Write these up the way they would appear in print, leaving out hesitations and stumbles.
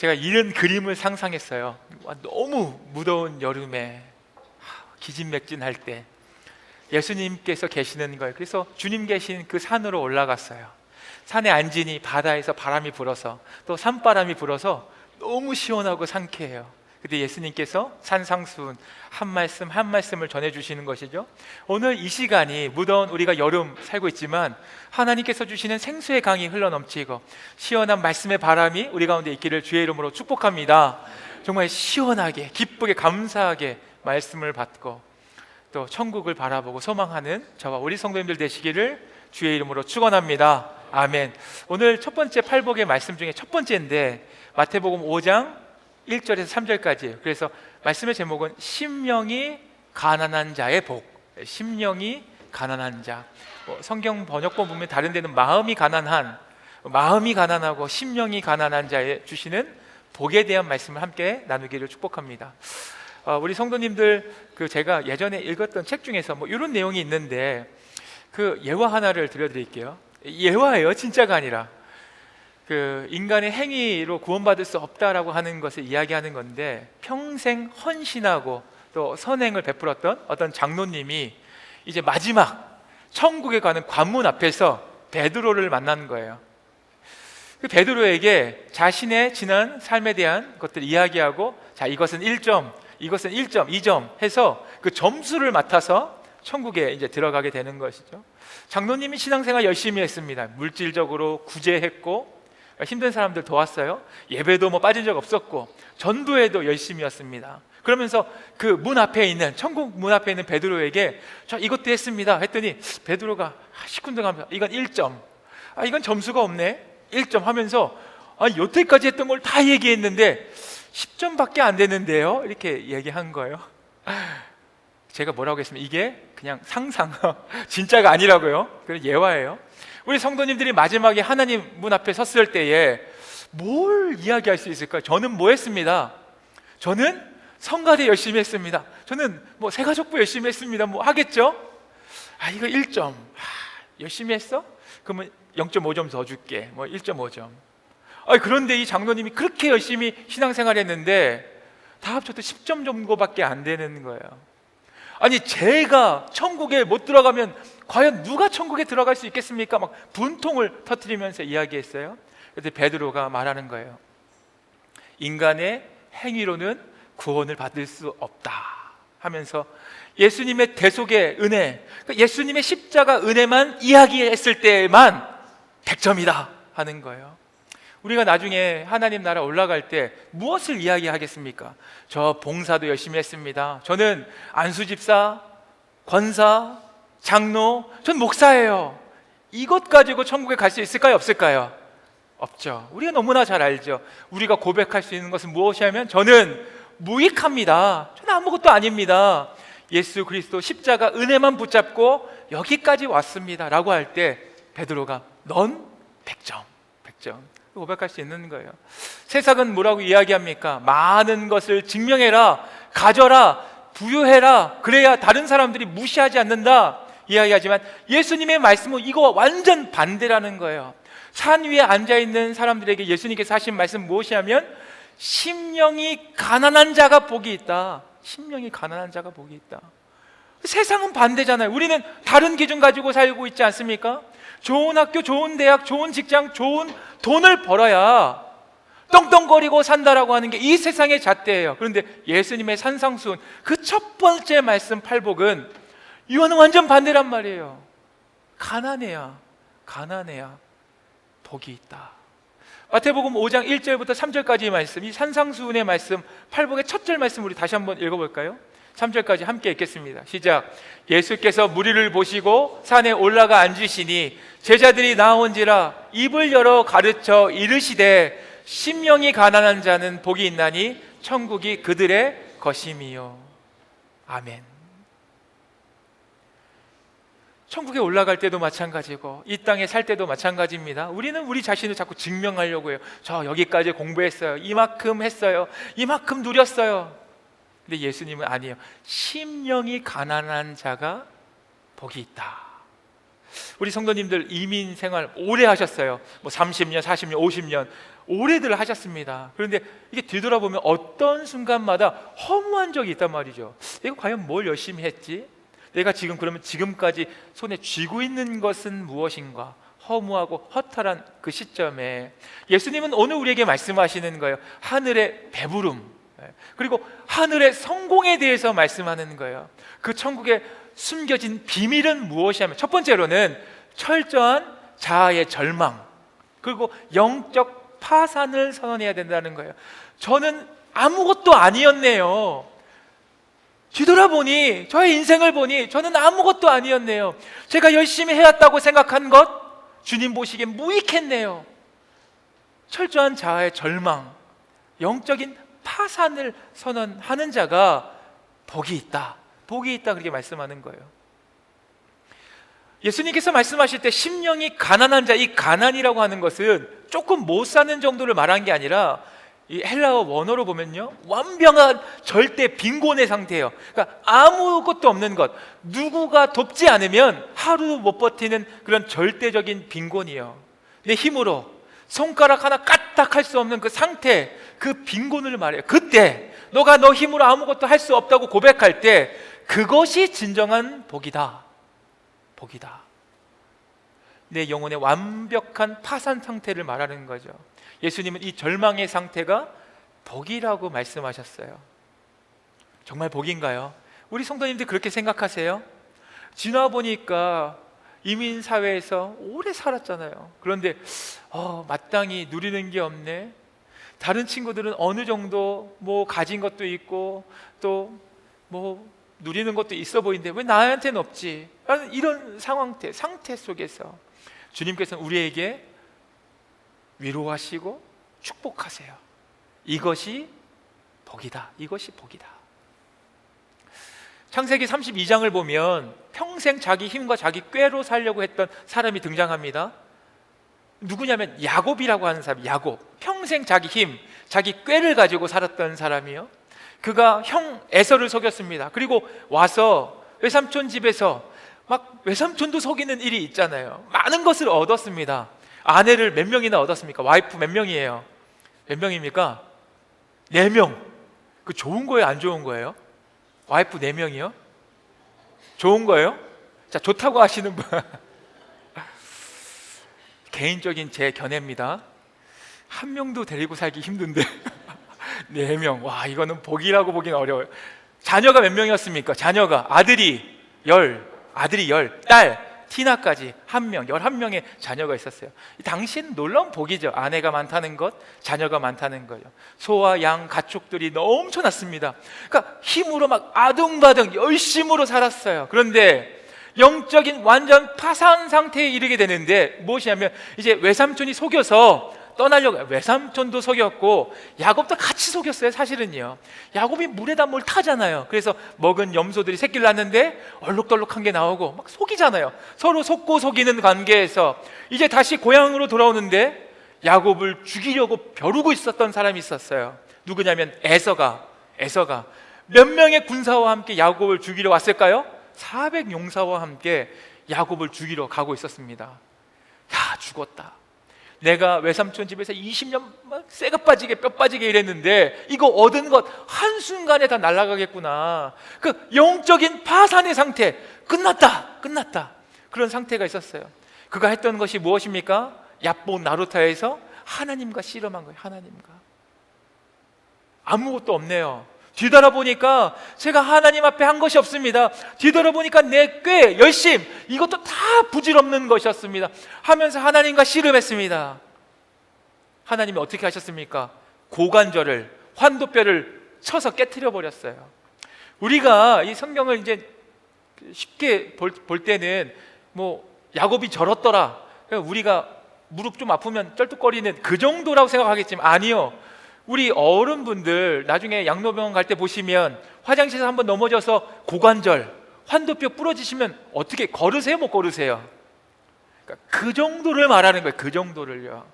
제가 이런 그림을 상상했어요. 너무 무더운 여름에 기진맥진할 때 예수님께서 계시는 거예요. 그래서 주님 계신 그 산으로 올라갔어요. 산에 앉으니 바다에서 바람이 불어서 또 산바람이 불어서 너무 시원하고 상쾌해요. 근데 예수님께서 산상수훈 한 말씀 한 말씀을 전해주시는 것이죠. 오늘 이 시간이 무더운 우리가 여름 살고 있지만 하나님께서 주시는 생수의 강이 흘러넘치고 시원한 말씀의 바람이 우리 가운데 있기를 주의 이름으로 축복합니다. 정말 시원하게 기쁘게 감사하게 말씀을 받고 또 천국을 바라보고 소망하는 저와 우리 성도님들 되시기를 주의 이름으로 축원합니다. 아멘. 오늘 첫 번째 팔복의 말씀 중에 첫 번째인데 마태복음 5장 1절에서 3절까지예요. 그래서 말씀의 제목은 심령이 가난한 자의 복. 심령이 가난한 자. 성경 번역본 보면 다른 데는 마음이 가난하고 심령이 가난한 자에 주시는 복에 대한 말씀을 함께 나누기를 축복합니다. 우리 성도님들 제가 예전에 읽었던 책 중에서 이런 내용이 있는데 그 예화 하나를 들려드릴게요. 예화예요, 진짜가 아니라. 인간의 행위로 구원받을 수 없다라고 하는 것을 이야기하는 건데 평생 헌신하고 또 선행을 베풀었던 어떤 장로님이 이제 마지막 천국에 가는 관문 앞에서 베드로를 만난 거예요. 그 베드로에게 자신의 지난 삶에 대한 것들을 이야기하고 자, 이것은 1점, 이것은 1점, 2점 해서 그 점수를 맡아서 천국에 이제 들어가게 되는 것이죠. 장로님이 신앙생활 열심히 했습니다. 물질적으로 구제했고 힘든 사람들 도왔어요. 예배도 빠진 적 없었고 전도에도 열심히였습니다. 그러면서 그 문 앞에 있는 천국 문 앞에 있는 베드로에게 저 이것도 했습니다 했더니 베드로가 시큰둥하면서 이건 1점, 이건 점수가 없네 1점 하면서 여태까지 했던 걸 다 얘기했는데 10점밖에 안 되는데요 이렇게 얘기한 거예요. 제가 뭐라고 했습니까? 이게 그냥 상상 진짜가 아니라고요. 그런 예화예요. 우리 성도님들이 마지막에 하나님 문 앞에 섰을 때에 뭘 이야기할 수 있을까요? 저는 뭐 했습니다. 저는 성가대 열심히 했습니다. 저는 새가족부 열심히 했습니다. 하겠죠? 이거 1점. 열심히 했어? 그러면 0.5점 더 줄게. 1.5점. 그런데 이 장로님이 그렇게 열심히 신앙생활 했는데 다 합쳐도 10점 정도밖에 안 되는 거예요. 제가 천국에 못 들어가면 과연 누가 천국에 들어갈 수 있겠습니까? 분통을 터뜨리면서 이야기했어요. 그래서 베드로가 말하는 거예요. 인간의 행위로는 구원을 받을 수 없다 하면서 예수님의 대속의 은혜, 예수님의 십자가 은혜만 이야기했을 때만 100점이다 하는 거예요. 우리가 나중에 하나님 나라 올라갈 때 무엇을 이야기하겠습니까? 저 봉사도 열심히 했습니다. 저는 안수집사, 권사, 장로, 전 목사예요. 이것 가지고 천국에 갈 수 있을까요? 없을까요? 없죠. 우리가 너무나 잘 알죠. 우리가 고백할 수 있는 것은 무엇이냐면 저는 무익합니다. 저는 아무것도 아닙니다. 예수 그리스도 십자가 은혜만 붙잡고 여기까지 왔습니다 라고 할 때 베드로가 넌 100점, 100점 고백할 수 있는 거예요. 세상은 뭐라고 이야기합니까? 많은 것을 증명해라, 가져라, 부유해라, 그래야 다른 사람들이 무시하지 않는다 이야기하지만 예수님의 말씀은 이거 완전 반대라는 거예요. 산 위에 앉아있는 사람들에게 예수님께서 하신 말씀 무엇이냐면 심령이 가난한 자가 복이 있다. 심령이 가난한 자가 복이 있다. 세상은 반대잖아요. 우리는 다른 기준 가지고 살고 있지 않습니까? 좋은 학교, 좋은 대학, 좋은 직장, 좋은 돈을 벌어야 떵떵거리고 산다라고 하는 게 이 세상의 잣대예요. 그런데 예수님의 산상수훈 그 첫 번째 말씀 팔복은 이거는 완전 반대란 말이에요. 가난해야 복이 있다. 마태복음 5장 1절부터 3절까지의 말씀, 이 산상수훈의 말씀 팔복의 첫 절 말씀 우리 다시 한번 읽어볼까요? 3절까지 함께 읽겠습니다. 시작. 예수께서 무리를 보시고 산에 올라가 앉으시니 제자들이 나온지라 입을 열어 가르쳐 이르시되 심령이 가난한 자는 복이 있나니 천국이 그들의 것임이요. 아멘. 천국에 올라갈 때도 마찬가지고 이 땅에 살 때도 마찬가지입니다. 우리는 우리 자신을 자꾸 증명하려고 해요. 저 여기까지 공부했어요. 이만큼 했어요. 이만큼 누렸어요. 근데 예수님은 아니에요. 심령이 가난한 자가 복이 있다. 우리 성도님들 이민 생활 오래 하셨어요. 30년, 40년, 50년 오래들 하셨습니다. 그런데 이게 뒤돌아보면 어떤 순간마다 허무한 적이 있단 말이죠. 내가 과연 뭘 열심히 했지? 내가 지금 그러면 지금까지 손에 쥐고 있는 것은 무엇인가? 허무하고 허탈한 그 시점에 예수님은 오늘 우리에게 말씀하시는 거예요. 하늘의 배부름, 그리고 하늘의 성공에 대해서 말씀하는 거예요. 그 천국에 숨겨진 비밀은 무엇이냐면, 첫 번째로는 철저한 자아의 절망, 그리고 영적 파산을 선언해야 된다는 거예요. 저는 아무것도 아니었네요. 뒤돌아보니, 저의 인생을 보니 저는 아무것도 아니었네요. 제가 열심히 해왔다고 생각한 것, 주님 보시기엔 무익했네요. 철저한 자아의 절망, 영적인 파산을 선언하는 자가 복이 있다, 복이 있다, 그렇게 말씀하는 거예요. 예수님께서 말씀하실 때 심령이 가난한 자, 이 가난이라고 하는 것은 조금 못 사는 정도를 말한 게 아니라, 이 헬라어 원어로 보면요, 완벽한 절대 빈곤의 상태예요. 그러니까 아무것도 없는 것, 누구가 돕지 않으면 하루도 못 버티는 그런 절대적인 빈곤이에요. 내 힘으로 손가락 하나 까딱 할 수 없는 그 상태, 그 빈곤을 말해요. 그때 너가 너 힘으로 아무것도 할 수 없다고 고백할 때, 그것이 진정한 복이다, 복이다. 내 영혼의 완벽한 파산 상태를 말하는 거죠. 예수님은 이 절망의 상태가 복이라고 말씀하셨어요. 정말 복인가요? 우리 성도님들 그렇게 생각하세요? 지나보니까 이민사회에서 오래 살았잖아요. 그런데 마땅히 누리는 게 없네. 다른 친구들은 어느 정도 뭐 가진 것도 있고 또 뭐 누리는 것도 있어 보이는데 왜 나한테는 없지? 이런 상태 속에서 주님께서는 우리에게 위로하시고 축복하세요. 이것이 복이다, 이것이 복이다. 창세기 32장을 보면 평생 자기 힘과 자기 꾀로 살려고 했던 사람이 등장합니다. 누구냐면 야곱이라고 하는 사람. 야곱, 평생 자기 힘, 자기 꾀를 가지고 살았던 사람이요. 그가 형 에서를 속였습니다. 그리고 와서 외삼촌 집에서 막 외삼촌도 속이는 일이 있잖아요. 많은 것을 얻었습니다. 아내를 몇 명이나 얻었습니까? 와이프 몇 명이에요? 몇 명입니까? 4명. 그 좋은 거예요, 안 좋은 거예요? 와이프 4명이요? 좋은 거예요? 자, 좋다고 하시는 분 개인적인 제 견해입니다. 한 명도 데리고 살기 힘든데 4명, 와, 이거는 복이라고 보기는 어려워요. 자녀가 몇 명이었습니까? 자녀가 아들이 10, 딸 티나까지 1명, 11명의 자녀가 있었어요. 당시에는 놀라운 복이죠. 아내가 많다는 것, 자녀가 많다는 거죠. 소와 양, 가축들이 넘쳐났습니다. 그러니까 힘으로 막 아둥바둥 열심으로 살았어요. 그런데 영적인 완전 파산 상태에 이르게 되는데 무엇이냐면, 이제 외삼촌이 속여서 떠나려고, 외삼촌도 속였고 야곱도 같이 속였어요. 사실은요, 야곱이 물에다 뭘 타잖아요. 그래서 먹은 염소들이 새끼를 낳는데 얼룩덜룩한 게 나오고 막 속이잖아요. 서로 속고 속이는 관계에서 이제 다시 고향으로 돌아오는데 야곱을 죽이려고 벼르고 있었던 사람이 있었어요. 누구냐면 에서가 몇 명의 군사와 함께 야곱을 죽이려 왔을까요? 400용사와 함께 야곱을 죽이러 가고 있었습니다. 야, 죽었다. 내가 외삼촌 집에서 20년 쇠가 빠지게 뼈 빠지게 일했는데 이거 얻은 것 한순간에 다 날아가겠구나. 그 영적인 파산의 상태, 끝났다. 그런 상태가 있었어요. 그가 했던 것이 무엇입니까? 얍본 나루타에서 하나님과 씨름한 거예요. 하나님과. 아무것도 없네요. 뒤돌아보니까 제가 하나님 앞에 한 것이 없습니다. 뒤돌아보니까 내 꾀, 열심, 이것도 다 부질없는 것이었습니다 하면서 하나님과 씨름했습니다. 하나님이 어떻게 하셨습니까? 고관절을, 환도뼈를 쳐서 깨트려 버렸어요. 우리가 이 성경을 이제 쉽게 볼 때는 뭐 야곱이 저렇더라, 우리가 무릎 좀 아프면 쩔뚝거리는 그 정도라고 생각하겠지만 아니요. 우리 어른분들 나중에 양로병원 갈 때 보시면 화장실에서 한번 넘어져서 고관절, 환도뼈 부러지시면 어떻게 걸으세요? 못 걸으세요? 그러니까 그 정도를 말하는 거예요. 그 정도를요.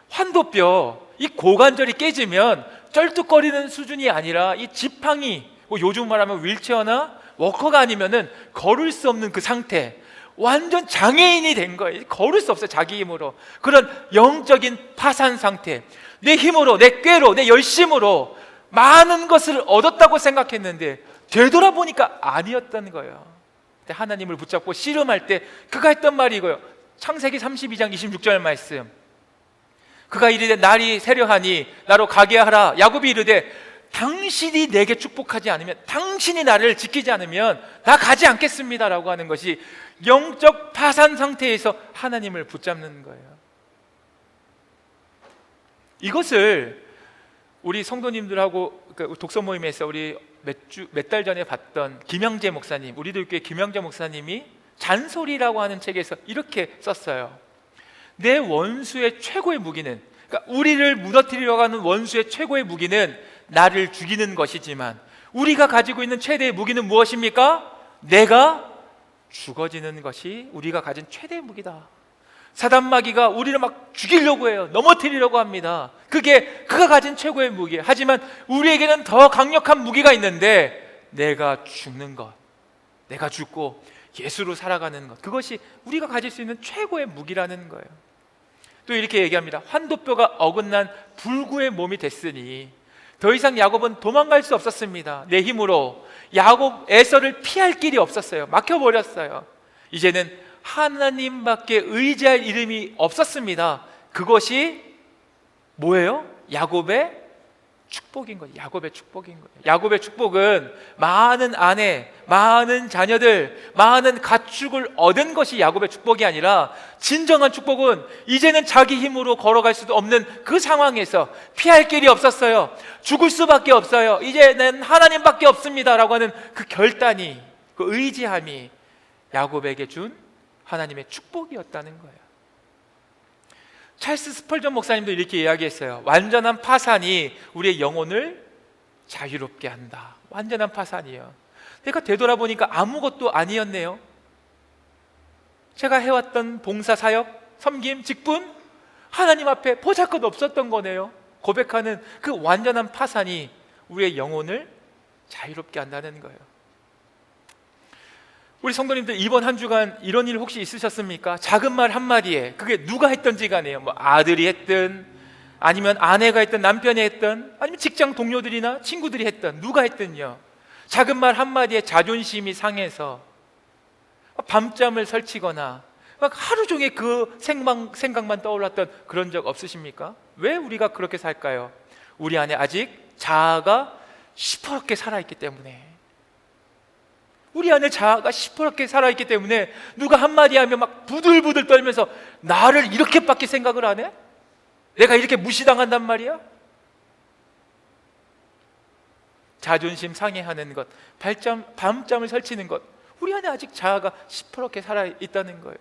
환도뼈, 이 고관절이 깨지면 쩔뚝거리는 수준이 아니라 이 지팡이, 뭐 요즘 말하면 윌체어나 워커가 아니면은 걸을 수 없는 그 상태, 완전 장애인이 된 거예요. 걸을 수 없어요, 자기 힘으로. 그런 영적인 파산 상태. 내 힘으로, 내 꾀로, 내 열심으로 많은 것을 얻었다고 생각했는데 되돌아보니까 아니었던 거예요. 하나님을 붙잡고 씨름할 때 그가 했던 말이 이거예요. 창세기 32장 26절 말씀. 그가 이르되 날이 새려하니 나로 가게 하라. 야곱이 이르되 당신이 내게 축복하지 않으면, 당신이 나를 지키지 않으면 나 가지 않겠습니다 라고 하는 것이 영적 파산 상태에서 하나님을 붙잡는 거예요. 이것을 우리 성도님들하고 독서 모임에서 우리 몇 달 전에 봤던 김영재 목사님, 우리들 교회 김영재 목사님이 잔소리라고 하는 책에서 이렇게 썼어요. 내 원수의 최고의 무기는, 그러니까 우리를 무너뜨리려고 하는 원수의 최고의 무기는 나를 죽이는 것이지만 우리가 가지고 있는 최대의 무기는 무엇입니까? 내가 죽어지는 것이 우리가 가진 최대의 무기다. 사단마귀가 우리를 막 죽이려고 해요. 넘어뜨리려고 합니다. 그게 그가 가진 최고의 무기예요. 하지만 우리에게는 더 강력한 무기가 있는데 내가 죽는 것, 내가 죽고 예수로 살아가는 것, 그것이 우리가 가질 수 있는 최고의 무기라는 거예요. 또 이렇게 얘기합니다. 환도뼈가 어긋난 불구의 몸이 됐으니 더 이상 야곱은 도망갈 수 없었습니다. 내 힘으로 야곱 에서를 피할 길이 없었어요. 막혀버렸어요. 이제는 하나님밖에 의지할 이름이 없었습니다. 그것이 뭐예요? 야곱의 축복인 거예요. 야곱의 축복인 거예요. 야곱의 축복은 많은 아내, 많은 자녀들, 많은 가축을 얻은 것이 야곱의 축복이 아니라, 진정한 축복은 이제는 자기 힘으로 걸어갈 수도 없는 그 상황에서 피할 길이 없었어요. 죽을 수밖에 없어요. 이제는 하나님밖에 없습니다 라고 하는 그 결단이, 그 의지함이 야곱에게 준 하나님의 축복이었다는 거예요. 찰스 스펄전 목사님도 이렇게 이야기했어요. 완전한 파산이 우리의 영혼을 자유롭게 한다. 완전한 파산이요. 내가 되돌아보니까 아무것도 아니었네요. 제가 해왔던 봉사, 사역, 섬김, 직분, 하나님 앞에 보잘것 없었던 거네요. 고백하는 그 완전한 파산이 우리의 영혼을 자유롭게 한다는 거예요. 우리 성도님들, 이번 한 주간 이런 일 혹시 있으셨습니까? 작은 말 한마디에, 그게 누가 했든지 간에요, 뭐 아들이 했든 아니면 아내가 했든 남편이 했든 아니면 직장 동료들이나 친구들이 했든 누가 했든요, 작은 말 한마디에 자존심이 상해서 밤잠을 설치거나 막 하루 종일 그 생각만 떠올랐던 그런 적 없으십니까? 왜 우리가 그렇게 살까요? 우리 안에 아직 자아가 시퍼렇게 살아있기 때문에, 우리 안에 자아가 시퍼렇게 살아있기 때문에 누가 한마디 하면 막 부들부들 떨면서 나를 이렇게밖에 생각을 안 해? 내가 이렇게 무시당한단 말이야? 자존심 상해하는 것, 밤잠을 설치는 것, 우리 안에 아직 자아가 시퍼렇게 살아있다는 거예요.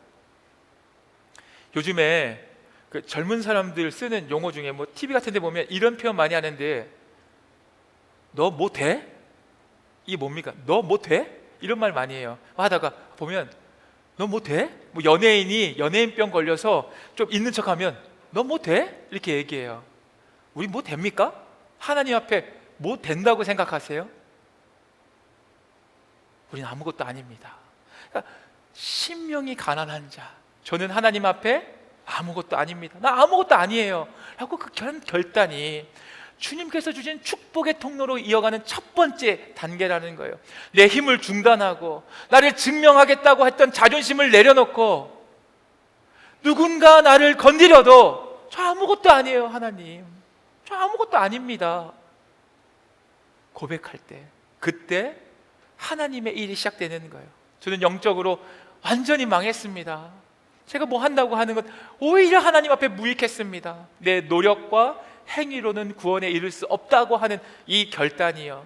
요즘에 그 젊은 사람들 쓰는 용어 중에 뭐 TV 같은 데 보면 이런 표현 많이 하는데, 너 뭐 돼? 이게 뭡니까? 너 뭐 돼? 이런 말 많이 해요. 하다가 보면 너 뭐 돼? 뭐 연예인이 연예인병 걸려서 좀 있는 척하면 너 뭐 돼? 이렇게 얘기해요. 우리 뭐 됩니까? 하나님 앞에 뭐 된다고 생각하세요? 우리는 아무것도 아닙니다. 그러니까 심령이 가난한 자, 저는 하나님 앞에 아무것도 아닙니다. 나 아무것도 아니에요 라고 그 결단이 주님께서 주신 축복의 통로로 이어가는 첫 번째 단계라는 거예요. 내 힘을 중단하고 나를 증명하겠다고 했던 자존심을 내려놓고, 누군가 나를 건드려도 저 아무것도 아니에요 하나님, 저 아무것도 아닙니다 고백할 때, 그때 하나님의 일이 시작되는 거예요. 저는 영적으로 완전히 망했습니다. 제가 뭐 한다고 하는 것 오히려 하나님 앞에 무익했습니다. 내 노력과 행위로는 구원에 이를 수 없다고 하는 이 결단이요,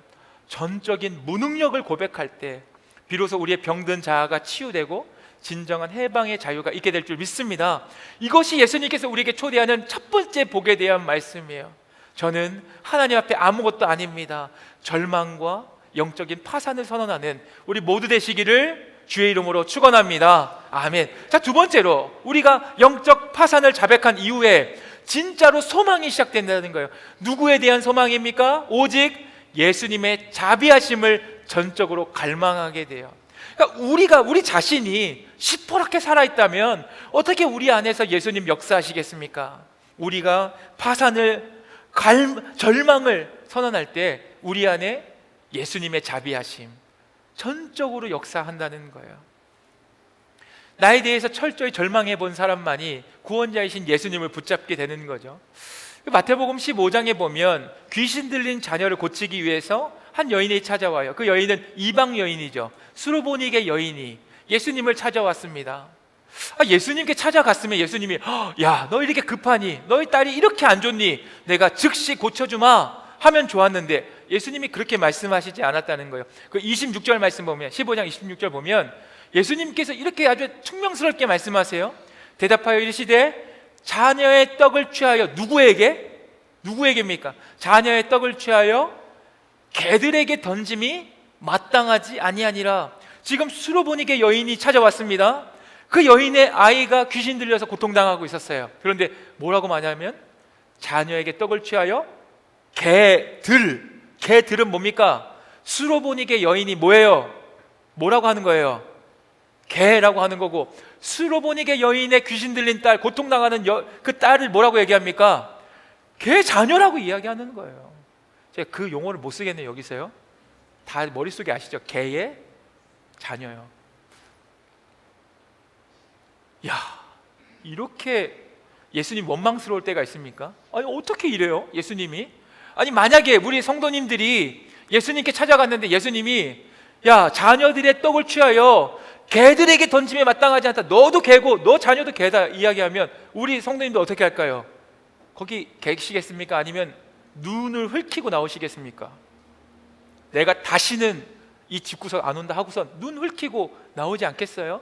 전적인 무능력을 고백할 때 비로소 우리의 병든 자아가 치유되고 진정한 해방의 자유가 있게 될 줄 믿습니다. 이것이 예수님께서 우리에게 초대하는 첫 번째 복에 대한 말씀이에요. 저는 하나님 앞에 아무것도 아닙니다. 절망과 영적인 파산을 선언하는 우리 모두 되시기를 주의 이름으로 축원합니다. 아멘. 자, 두 번째로 우리가 영적 파산을 자백한 이후에 진짜로 소망이 시작된다는 거예요. 누구에 대한 소망입니까? 오직 예수님의 자비하심을 전적으로 갈망하게 돼요. 그러니까 우리 자신이 시퍼렇게 살아있다면 어떻게 우리 안에서 예수님 역사하시겠습니까? 우리가 파산을 절망을 선언할 때 우리 안에 예수님의 자비하심 전적으로 역사한다는 거예요. 나에 대해서 철저히 절망해 본 사람만이 구원자이신 예수님을 붙잡게 되는 거죠. 마태복음 15장에 보면 귀신 들린 자녀를 고치기 위해서 한 여인이 찾아와요. 그 여인은 이방 여인이죠. 수르보니게 여인이 예수님을 찾아왔습니다. 예수님께 찾아갔으면 예수님이 야, 너 이렇게 급하니? 너희 딸이 이렇게 안 좋니? 내가 즉시 고쳐주마 하면 좋았는데 예수님이 그렇게 말씀하시지 않았다는 거예요. 그 26절 말씀 보면 15장 26절 보면 예수님께서 이렇게 아주 총명스럽게 말씀하세요. 대답하여 이르시되 자녀의 떡을 취하여 누구에게입니까? 자녀의 떡을 취하여 개들에게 던짐이 마땅하지 아니하니라. 지금 수로보니게 여인이 찾아왔습니다. 그 여인의 아이가 귀신 들려서 고통당하고 있었어요. 그런데 뭐라고 말하냐면 자녀에게 떡을 취하여 개들은 뭡니까? 수로보니게 여인이 뭐예요? 뭐라고 하는 거예요? 개라고 하는 거고, 수로보니게 여인의 귀신 들린 딸, 고통당하는 그 딸을 뭐라고 얘기합니까? 개 자녀라고 이야기하는 거예요. 제가 그 용어를 못 쓰겠네요. 여기서요. 다 머릿속에 아시죠? 개의 자녀요. 야, 이렇게 예수님 원망스러울 때가 있습니까? 아니 어떻게 이래요? 예수님이? 아니 만약에 우리 성도님들이 예수님께 찾아갔는데 예수님이 야, 자녀들의 떡을 취하여 개들에게 던짐에 마땅하지 않다. 너도 개고 너 자녀도 개다 이야기하면 우리 성도님들 어떻게 할까요? 거기 계시겠습니까? 아니면 눈을 흘키고 나오시겠습니까? 내가 다시는 이 집구석 안 온다 하고선 눈 흘키고 나오지 않겠어요?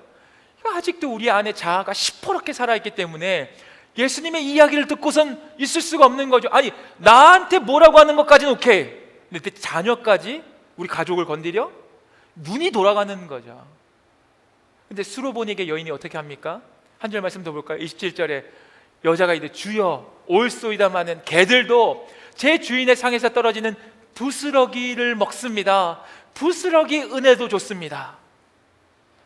아직도 우리 안에 자아가 시퍼렇게 살아있기 때문에 예수님의 이야기를 듣고선 있을 수가 없는 거죠. 아니 나한테 뭐라고 하는 것까지는 오케이, 근데 자녀까지 우리 가족을 건드려? 눈이 돌아가는 거죠. 근데 수로보니게 여인이 어떻게 합니까? 한 절 말씀 더 볼까요? 27절에 여자가 이르되 주여 올소이다마는 개들도 제 주인의 상에서 떨어지는 부스러기를 먹습니다. 부스러기 은혜도 좋습니다.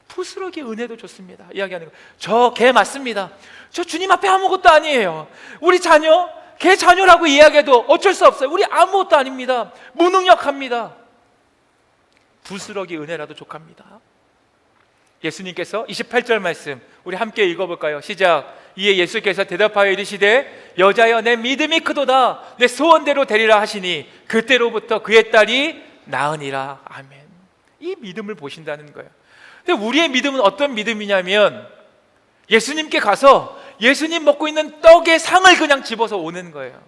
부스러기 은혜도 좋습니다 이야기하는 거예요. 저 개 맞습니다. 저 주님 앞에 아무것도 아니에요. 우리 자녀 개 자녀라고 이야기해도 어쩔 수 없어요. 우리 아무것도 아닙니다. 무능력합니다. 부스러기 은혜라도 족합니다. 예수님께서 28절 말씀 우리 함께 읽어볼까요? 시작. 이에 예수께서 대답하여 이르시되 여자여 내 믿음이 크도다. 내 소원대로 되리라 하시니 그때로부터 그의 딸이 나으니라. 아멘. 이 믿음을 보신다는 거예요. 근데 우리의 믿음은 어떤 믿음이냐면 예수님께 가서 예수님 먹고 있는 떡의 상을 그냥 집어서 오는 거예요.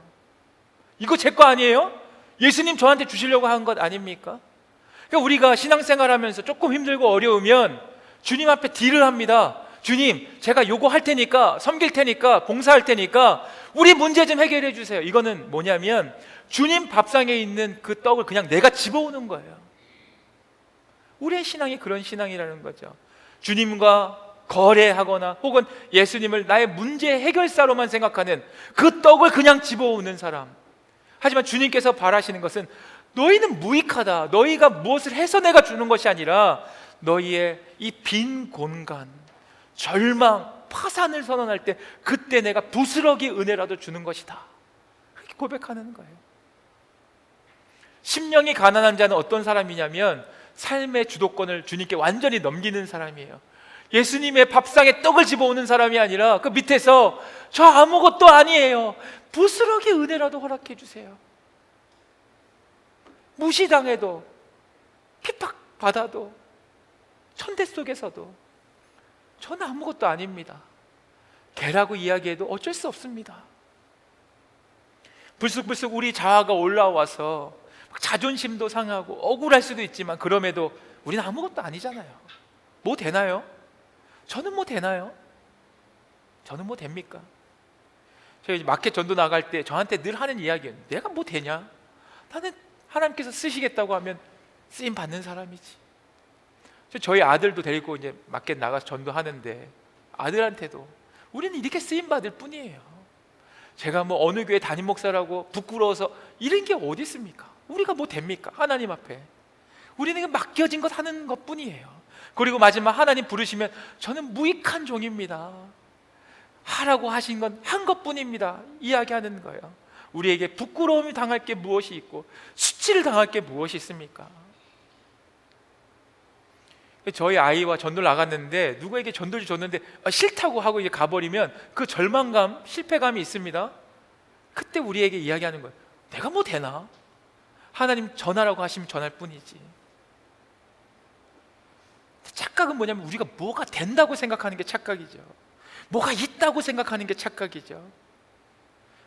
이거 제 거 아니에요? 예수님 저한테 주시려고 한 것 아닙니까? 그러니까 우리가 신앙생활하면서 조금 힘들고 어려우면 주님 앞에 딜을 합니다. 주님 제가 요거 할 테니까, 섬길 테니까, 봉사할 테니까 우리 문제 좀 해결해 주세요. 이거는 뭐냐면 주님 밥상에 있는 그 떡을 그냥 내가 집어오는 거예요. 우리의 신앙이 그런 신앙이라는 거죠. 주님과 거래하거나 혹은 예수님을 나의 문제 해결사로만 생각하는 그 떡을 그냥 집어오는 사람. 하지만 주님께서 바라시는 것은 너희는 무익하다. 너희가 무엇을 해서 내가 주는 것이 아니라 너희의 이 빈 공간, 절망, 파산을 선언할 때 그때 내가 부스러기 은혜라도 주는 것이다. 그렇게 고백하는 거예요. 심령이 가난한 자는 어떤 사람이냐면 삶의 주도권을 주님께 완전히 넘기는 사람이에요. 예수님의 밥상에 떡을 집어오는 사람이 아니라 그 밑에서 저 아무것도 아니에요. 부스러기 은혜라도 허락해 주세요. 무시당해도 핍박받아도 천대 속에서도 저는 아무것도 아닙니다. 개라고 이야기해도 어쩔 수 없습니다. 불쑥불쑥 우리 자아가 올라와서 자존심도 상하고 억울할 수도 있지만 그럼에도 우리는 아무것도 아니잖아요. 뭐 되나요? 저는 뭐 되나요? 저는 뭐 됩니까? 제가 마켓 전도 나갈 때 저한테 늘 하는 이야기예요. 내가 뭐 되냐? 나는 하나님께서 쓰시겠다고 하면 쓰임 받는 사람이지. 저희 아들도 데리고 이제 마켓 나가서 전도하는데 아들한테도 우리는 이렇게 쓰임 받을 뿐이에요. 제가 뭐 어느 교회 담임 목사라고 부끄러워서 이런 게 어디 있습니까? 우리가 뭐 됩니까? 하나님 앞에 우리는 맡겨진 것 하는 것 뿐이에요. 그리고 마지막 하나님 부르시면 저는 무익한 종입니다. 하라고 하신 건 한 것뿐입니다. 이야기하는 거예요. 우리에게 부끄러움이 당할 게 무엇이 있고 수치를 당할 게 무엇이 있습니까? 저희 아이와 전도를 나갔는데 누구에게 전도를 줬는데 싫다고 하고 이제 가버리면 그 절망감, 실패감이 있습니다. 그때 우리에게 이야기하는 거예요. 내가 뭐 되나? 하나님 전하라고 하시면 전할 뿐이지. 착각은 뭐냐면 우리가 뭐가 된다고 생각하는 게 착각이죠. 뭐가 있다고 생각하는 게 착각이죠.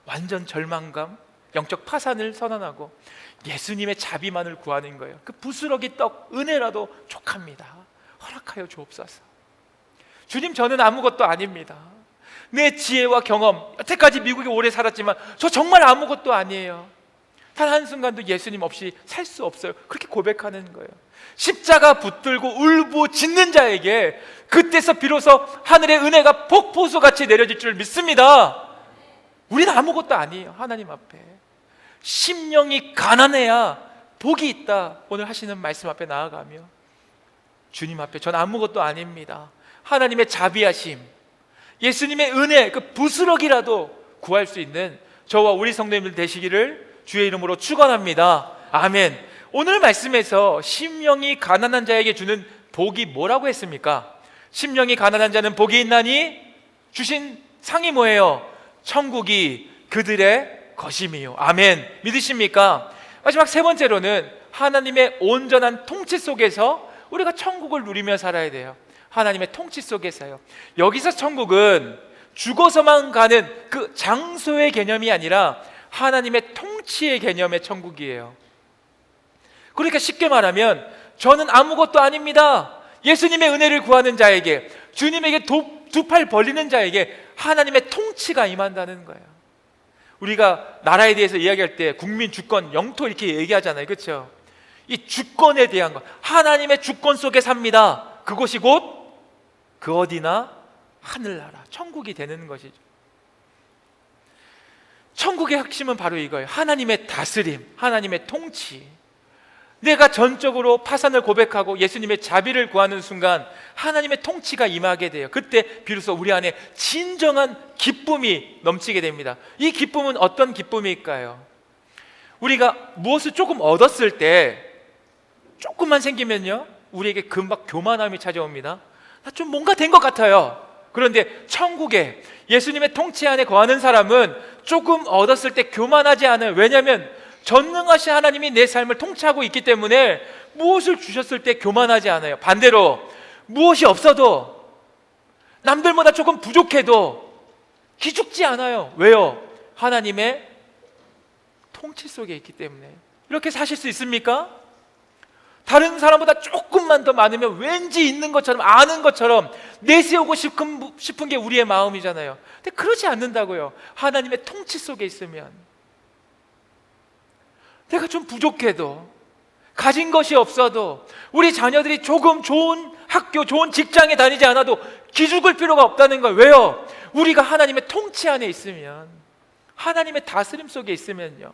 완전 절망감, 영적 파산을 선언하고 예수님의 자비만을 구하는 거예요. 그 부스러기 떡 은혜라도 족합니다. 허락하여 주옵소서. 주님, 저는 아무것도 아닙니다. 내 지혜와 경험, 여태까지 미국에 오래 살았지만 저 정말 아무것도 아니에요. 단 한순간도 예수님 없이 살 수 없어요. 그렇게 고백하는 거예요. 십자가 붙들고 울부짖는 자에게 그때서 비로소 하늘의 은혜가 폭포수같이 내려질 줄 믿습니다. 우리는 아무것도 아니에요. 하나님 앞에 심령이 가난해야 복이 있다. 오늘 하시는 말씀 앞에 나아가며 주님 앞에 전 아무것도 아닙니다. 하나님의 자비하심, 예수님의 은혜, 그 부스러기라도 구할 수 있는 저와 우리 성도님들 되시기를 주의 이름으로 축원합니다. 아멘. 오늘 말씀에서 심령이 가난한 자에게 주는 복이 뭐라고 했습니까? 심령이 가난한 자는 복이 있나니 주신 상이 뭐예요? 천국이 그들의 것임이요. 아멘. 믿으십니까? 마지막 세 번째로는 하나님의 온전한 통치 속에서 우리가 천국을 누리며 살아야 돼요. 하나님의 통치 속에서요. 여기서 천국은 죽어서만 가는 그 장소의 개념이 아니라 하나님의 통치의 개념의 천국이에요. 그러니까 쉽게 말하면 저는 아무것도 아닙니다. 예수님의 은혜를 구하는 자에게, 주님에게 두 팔 벌리는 자에게 하나님의 통치가 임한다는 거예요. 우리가 나라에 대해서 이야기할 때 국민, 주권, 영토 이렇게 얘기하잖아요. 그렇죠? 이 주권에 대한 것, 하나님의 주권 속에 삽니다. 그곳이 곧 그 어디나 하늘나라, 천국이 되는 것이죠. 천국의 핵심은 바로 이거예요. 하나님의 다스림, 하나님의 통치. 내가 전적으로 파산을 고백하고 예수님의 자비를 구하는 순간 하나님의 통치가 임하게 돼요. 그때 비로소 우리 안에 진정한 기쁨이 넘치게 됩니다. 이 기쁨은 어떤 기쁨일까요? 우리가 무엇을 조금 얻었을 때 조금만 생기면요, 우리에게 금방 교만함이 찾아옵니다. 나 좀 뭔가 된 것 같아요. 그런데 천국에 예수님의 통치 안에 거하는 사람은 조금 얻었을 때 교만하지 않아요. 왜냐하면 전능하신 하나님이 내 삶을 통치하고 있기 때문에 무엇을 주셨을 때 교만하지 않아요. 반대로 무엇이 없어도, 남들보다 조금 부족해도 기죽지 않아요. 왜요? 하나님의 통치 속에 있기 때문에. 이렇게 사실 수 있습니까? 다른 사람보다 조금만 더 많으면 왠지 있는 것처럼, 아는 것처럼 내세우고 싶은 게 우리의 마음이잖아요. 근데 그러지 않는다고요. 하나님의 통치 속에 있으면. 내가 좀 부족해도, 가진 것이 없어도, 우리 자녀들이 조금 좋은 학교, 좋은 직장에 다니지 않아도 기죽을 필요가 없다는 거예요. 왜요? 우리가 하나님의 통치 안에 있으면, 하나님의 다스림 속에 있으면요,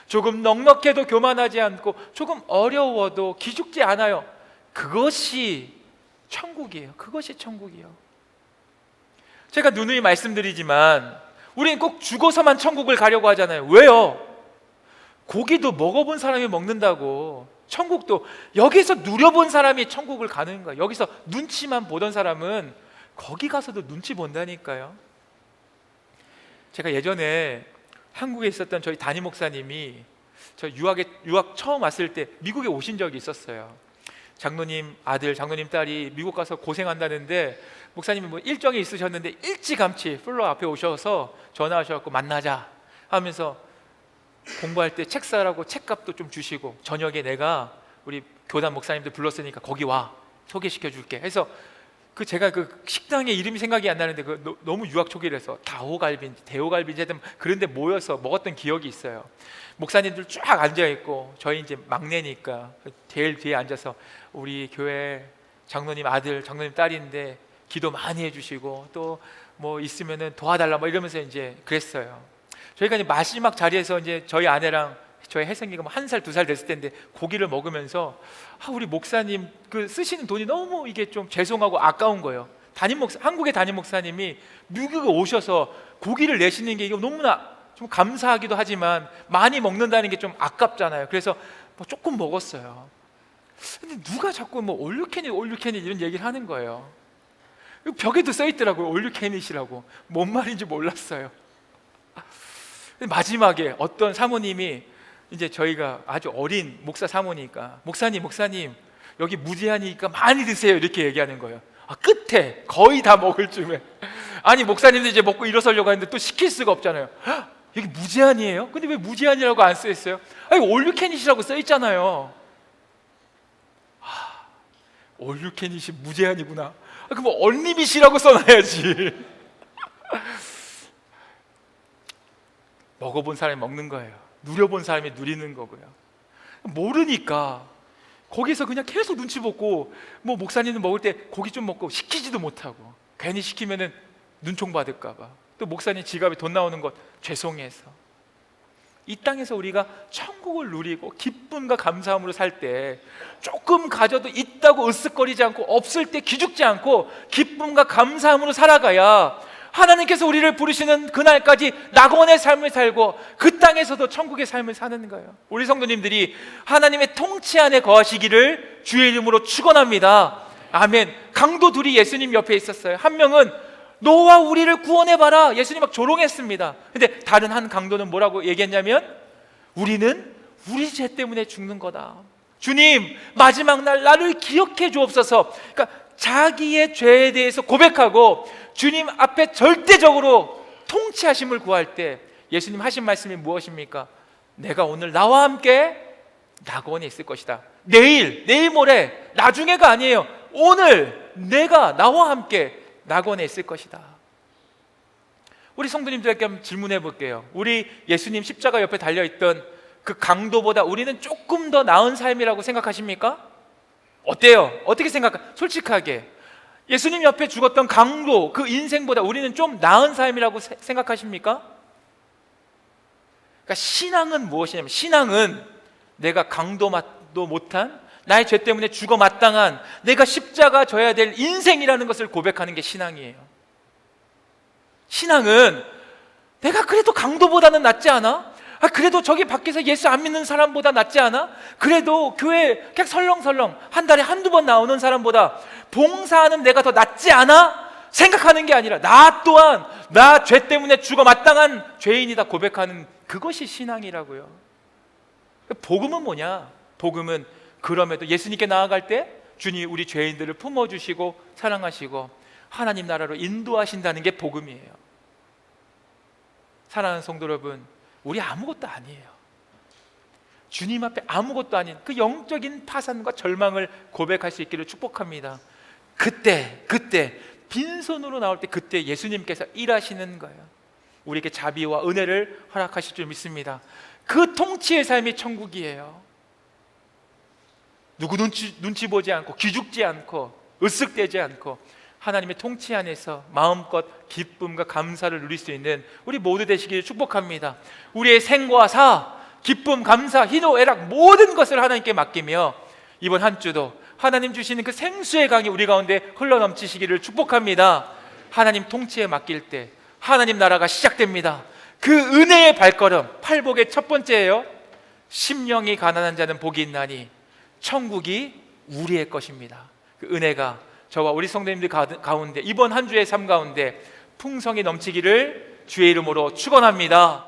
조금 넉넉해도 교만하지 않고, 조금 어려워도 기죽지 않아요. 그것이 천국이에요. 그것이 천국이에요. 제가 누누이 말씀드리지만 우리는 꼭 죽어서만 천국을 가려고 하잖아요. 왜요? 고기도 먹어본 사람이 먹는다고 천국도 여기서 누려본 사람이 천국을 가는 거예요. 여기서 눈치만 보던 사람은 거기 가서도 눈치 본다니까요. 제가 예전에 한국에 있었던 저희 담임 목사님이 저 유학 처음 왔을 때 미국에 오신 적이 있었어요. 장로님 아들, 장로님 딸이 미국 가서 고생한다는데 목사님이 뭐 일정이 있으셨는데 일찌감치 플로어 앞에 오셔서 전화하셔서 만나자 하면서 공부할 때 책 사라고 책값도 좀 주시고, 저녁에 내가 우리 교단 목사님들 불렀으니까 거기 와, 소개시켜 줄게 해서 제가 그 식당의 이름이 생각이 안 나는데 너무 유학 초기라서 다호갈비인지 대호갈비인지 하여튼 그런데 모여서 먹었던 기억이 있어요. 목사님들 쫙 앉아 있고 저희 이제 막내니까 제일 뒤에 앉아서 우리 교회 장로님 아들, 장로님 딸인데 기도 많이 해주시고 또 뭐 있으면은 도와달라 뭐 이러면서 이제 그랬어요. 저희가 이제 마지막 자리에서 이제 저희 아내랑 저희 혜성이가 뭐 1살, 2살 됐을 때인데 고기를 먹으면서 우리 목사님 그 쓰시는 돈이 너무 이게 좀 죄송하고 아까운 거예요. 한국의 담임 목사님이 미국에 오셔서 고기를 내시는 게 이게 너무나 좀 감사하기도 하지만 많이 먹는다는 게 좀 아깝잖아요. 그래서 뭐 조금 먹었어요. 근데 누가 자꾸 뭐 올유캐닛 이런 얘기를 하는 거예요. 벽에도 써 있더라고요. 올유캐닛이라고. 뭔 말인지 몰랐어요. 마지막에 어떤 사모님이 이제 저희가 아주 어린 목사 사모니까 목사님 여기 무제한이니까 많이 드세요 이렇게 얘기하는 거예요. 끝에 거의 다 먹을 쯤에 아니 목사님도 이제 먹고 일어서려고 하는데 또 시킬 수가 없잖아요. 여기 무제한이에요? 근데 왜 무제한이라고 안 써 있어요? 올유캐닛이라고 써 있잖아요. 올유캐닛이 무제한이구나. 그럼 언리밋이라고 써놔야지. 먹어본 사람이 먹는 거예요. 누려본 사람이 누리는 거고요. 모르니까 거기서 그냥 계속 눈치 보고 뭐 목사님은 먹을 때 고기 좀 먹고 시키지도 못하고 괜히 시키면은 눈총 받을까 봐 또 목사님 지갑에 돈 나오는 것 죄송해서 이 땅에서 우리가 천국을 누리고 기쁨과 감사함으로 살 때 조금 가져도 있다고 으쓱거리지 않고 없을 때 기죽지 않고 기쁨과 감사함으로 살아가야 하나님께서 우리를 부르시는 그날까지 낙원의 삶을 살고 그 땅에서도 천국의 삶을 사는 거예요. 우리 성도님들이 하나님의 통치 안에 거하시기를 주의 이름으로 축원합니다. 아멘. 강도 둘이 예수님 옆에 있었어요. 한 명은 너와 우리를 구원해봐라. 예수님 막 조롱했습니다. 근데 다른 한 강도는 뭐라고 얘기했냐면 우리는 우리 죄 때문에 죽는 거다. 주님 마지막 날 나를 기억해 주옵소서. 그러니까 자기의 죄에 대해서 고백하고 주님 앞에 절대적으로 통치하심을 구할 때 예수님 하신 말씀이 무엇입니까? 내가 오늘 나와 함께 낙원에 있을 것이다. 내일 모레 나중에가 아니에요. 오늘 내가 나와 함께 낙원에 있을 것이다. 우리 성도님들에게 한번 질문해 볼게요. 우리 예수님 십자가 옆에 달려있던 그 강도보다 우리는 조금 더 나은 삶이라고 생각하십니까? 어때요? 어떻게 솔직하게 예수님 옆에 죽었던 강도 그 인생보다 우리는 좀 나은 삶이라고 생각하십니까? 그러니까 신앙은 무엇이냐면 신앙은 내가 강도도 못한 나의 죄 때문에 죽어 마땅한 내가 십자가 져야 될 인생이라는 것을 고백하는 게 신앙이에요. 신앙은 내가 그래도 강도보다는 낫지 않아? 그래도 저기 밖에서 예수 안 믿는 사람보다 낫지 않아? 그래도 교회 그냥 설렁설렁 한 달에 한두 번 나오는 사람보다 봉사하는 내가 더 낫지 않아? 생각하는 게 아니라 나 또한 나 죄 때문에 죽어 마땅한 죄인이다 고백하는 그것이 신앙이라고요. 복음은 뭐냐? 복음은 그럼에도 예수님께 나아갈 때 주님 우리 죄인들을 품어주시고 사랑하시고 하나님 나라로 인도하신다는 게 복음이에요. 사랑하는 성도 여러분, 우리 아무것도 아니에요. 주님 앞에 아무것도 아닌 그 영적인 파산과 절망을 고백할 수 있기를 축복합니다. 그때 빈손으로 나올 때 그때 예수님께서 일하시는 거예요. 우리에게 자비와 은혜를 허락하실 줄 믿습니다. 그 통치의 삶이 천국이에요. 누구 눈치 보지 않고 기죽지 않고 으쓱대지 않고 하나님의 통치 안에서 마음껏 기쁨과 감사를 누릴 수 있는 우리 모두 되시기를 축복합니다. 우리의 생과 사, 기쁨, 감사, 희노, 애락 모든 것을 하나님께 맡기며 이번 한 주도 하나님 주시는 그 생수의 강이 우리 가운데 흘러넘치시기를 축복합니다. 하나님 통치에 맡길 때 하나님 나라가 시작됩니다. 그 은혜의 발걸음, 팔복의 첫 번째예요. 심령이 가난한 자는 복이 있나니 천국이 우리의 것입니다. 그 은혜가 저와 우리 성도님들 가운데 이번 한 주의 삶 가운데 풍성히 넘치기를 주의 이름으로 축원합니다.